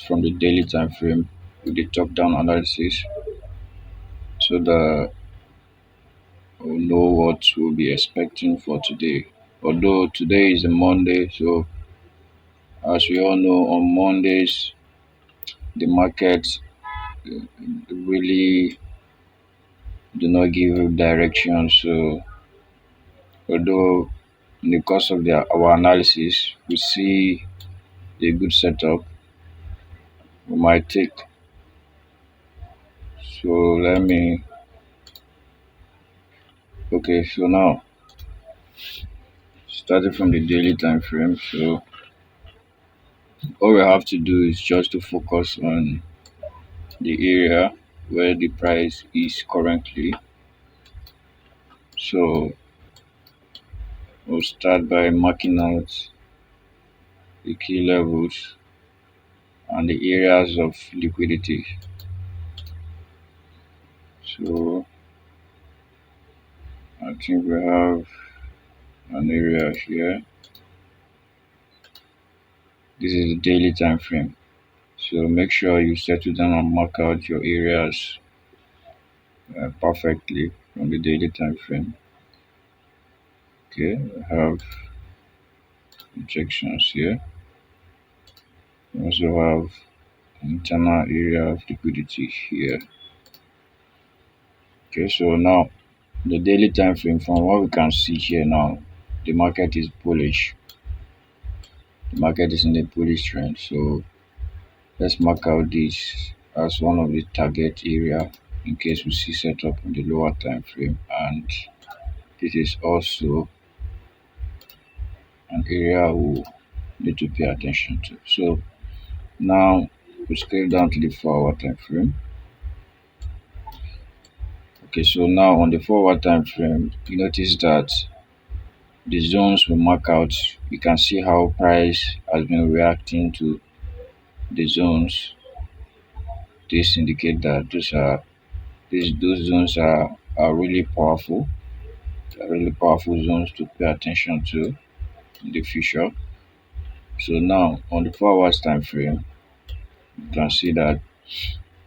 from the daily time frame with the top down analysis so that we'll know what we'll be expecting for today. Although today is a Monday, so as we all know, on Mondays the markets really do not give you direction. So although in the course of our analysis we see a good setup, we might take. So let me okay. So now starting from the daily time frame, so all we have to do is just to focus on the area where the price is currently. So we'll start by marking out the key levels and the areas of liquidity. So I think we have an area here. This is the daily time frame. So make sure you settle down and mark out your areas perfectly from the daily time frame. Okay, we have injections here. We also have internal area of liquidity here. Okay, so now the daily time frame, from what we can see here now, the market is bullish. The market is in a bullish trend. So let's mark out this as one of the target area in case we see setup in the lower time frame, and this is also an area we need to pay attention to. So now we scale down to the 4-hour time frame. Okay, so now on the 4-hour time frame, you notice that the zones we mark out, you can see how price has been reacting to the zones. This indicate that those zones are really powerful. They're really powerful zones to pay attention to in the future. So now on the 4 hours time frame, you can see that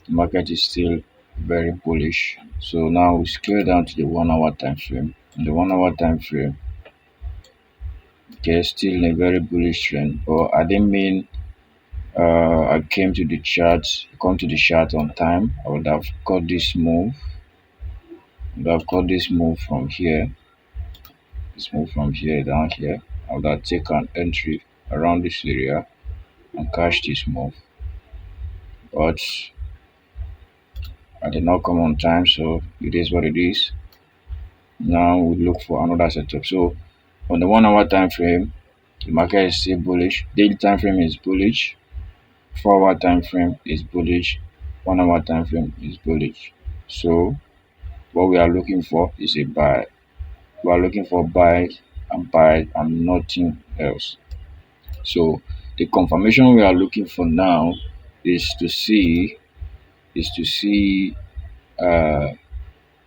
the market is still very bullish. So now we scale down to the 1 hour time frame. In the 1 hour time frame, okay, still in a very bullish trend. But I didn't mean I came to the chart, come to the chart on time. I would have got this move. Would have got this move from here. This move from here down here. I would have taken entry around this area and cash this move. But I did not come on time, so it is what it is. Now we look for another setup. So on the 1 hour time frame, the market is still bullish. Daily time frame is bullish. 4 hour time frame is bullish. 1 hour time frame is bullish. So what we are looking for is a buy. We are looking for buy and nothing else. So the confirmation we are looking for now is to see uh,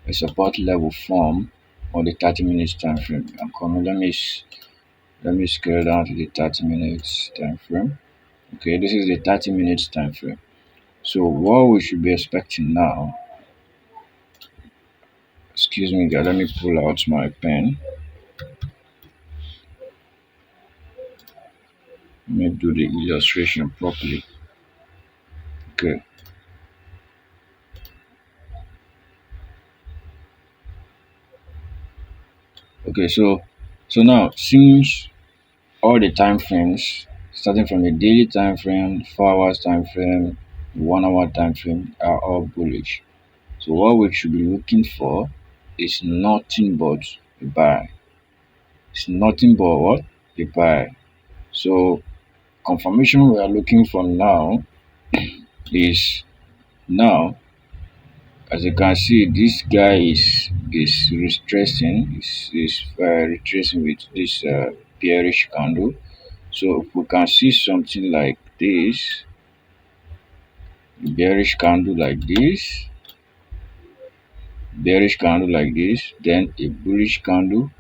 a support level form on the 30 minutes time frame. I'm coming. Let me scale down to the 30 minutes time frame. Okay, this is the 30 minutes time frame. So what we should be expecting now, excuse me guys, let me pull out my pen. Let me do the illustration properly. Okay. Okay, so now since all the time frames, starting from the daily time frame, 4 hours time frame, 1 hour time frame, are all bullish. So what we should be looking for is nothing but a buy. It's nothing but what? A buy. So confirmation we are looking for now is now, as you can see, this guy is retracing, retracing with this bearish candle. So if we can see something like this, bearish candle like this, bearish candle like this, then a bullish candle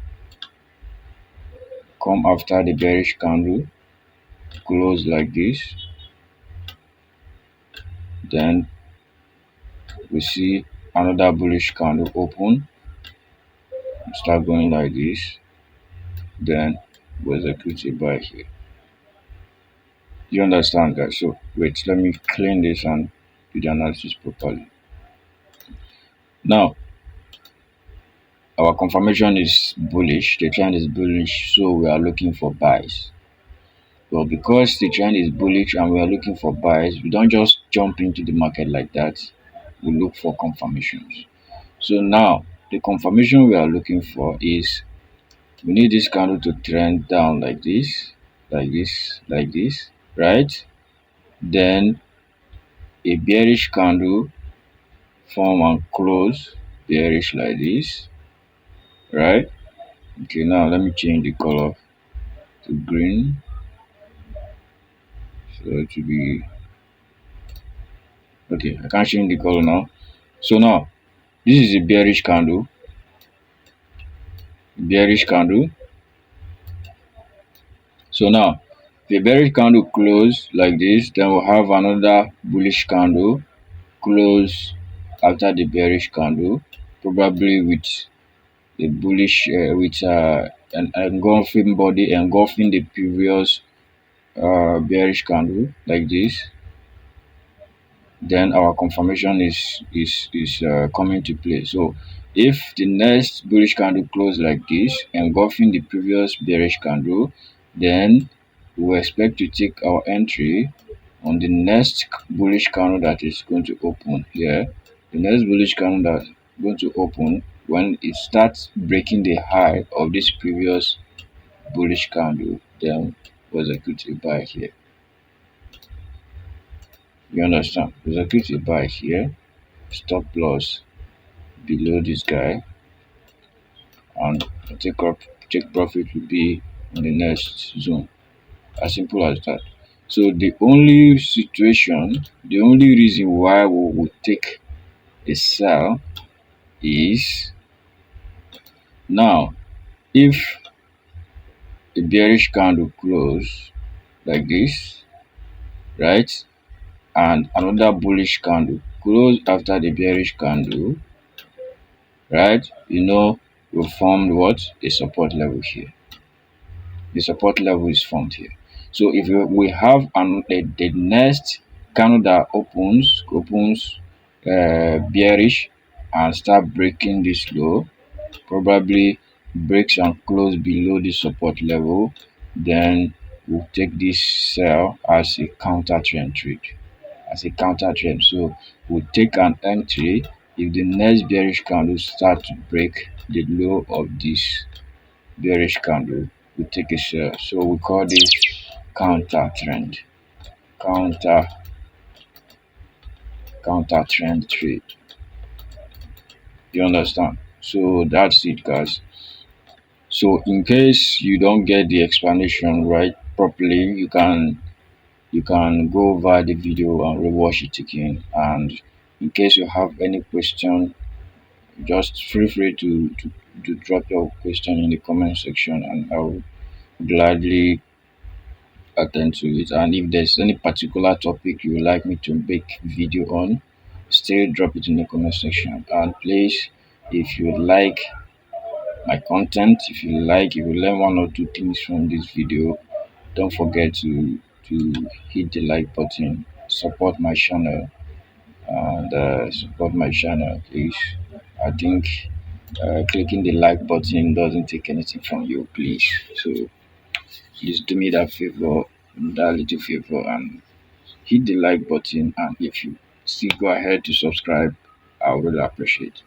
come after the bearish candle, close like this, Then we see another bullish candle open, start going like this. Then we execute a buy here. You understand, guys? So wait, let me clean this and do the analysis properly. Now our confirmation is bullish, the trend is bullish, so we are looking for buys. Well, because the trend is bullish and we are looking for buys, we don't just jump into the market like that. We look for confirmations. So now the confirmation we are looking for is we need this candle to trend down like this, like this, like this, right? Then a bearish candle form and close bearish like this, right? Okay, now let me change the color to green, so it will be okay. I can't change the color now. So now this is a bearish candle. So now the bearish candle close like this, then we'll have another bullish candle close after the bearish candle, probably with a bullish with an engulfing body engulfing the previous bearish candle like this. Then our confirmation is coming to play. So if the next bullish candle close like this engulfing the previous bearish candle, then we expect to take our entry on the next bullish candle that is going to open here. The next bullish candle that is going to open when it starts breaking the high of this previous bullish candle, then we execute a buy here. You understand? Execute a buy here, stop loss below this guy, and take profit will be in the next zone. As simple as that. So the only situation, the only reason why we would take a sell is now if a bearish candle close like this, right, and another bullish candle close after the bearish candle, right, we formed what? A support level here. The support level is formed here. So if we have the next candle that opens bearish and start breaking this low, probably breaks and close below the support level, then we'll take this sell as a counter trend trade, so we'll take an entry if the next bearish candle start to break the low of this bearish candle. We take a sell. So we call this counter trend, counter trend trade. You understand? So that's it, guys. So in case you don't get the explanation right properly, you can go over the video and rewatch it again. And in case you have any question, just feel free to drop your question in the comment section, and I will gladly attend to it. And if there's any particular topic you would like me to make video on, still drop it in the comment section. And please, if you like my content, if you learn one or two things from this video, don't forget to hit the like button, support my channel, and support my channel, please. I think clicking the like button doesn't take anything from you, please. So please do me that favor, that little favor, and hit the like button. And if you still go ahead to subscribe, I would really appreciate.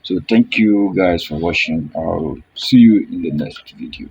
So thank you guys for watching. I'll see you in the next video.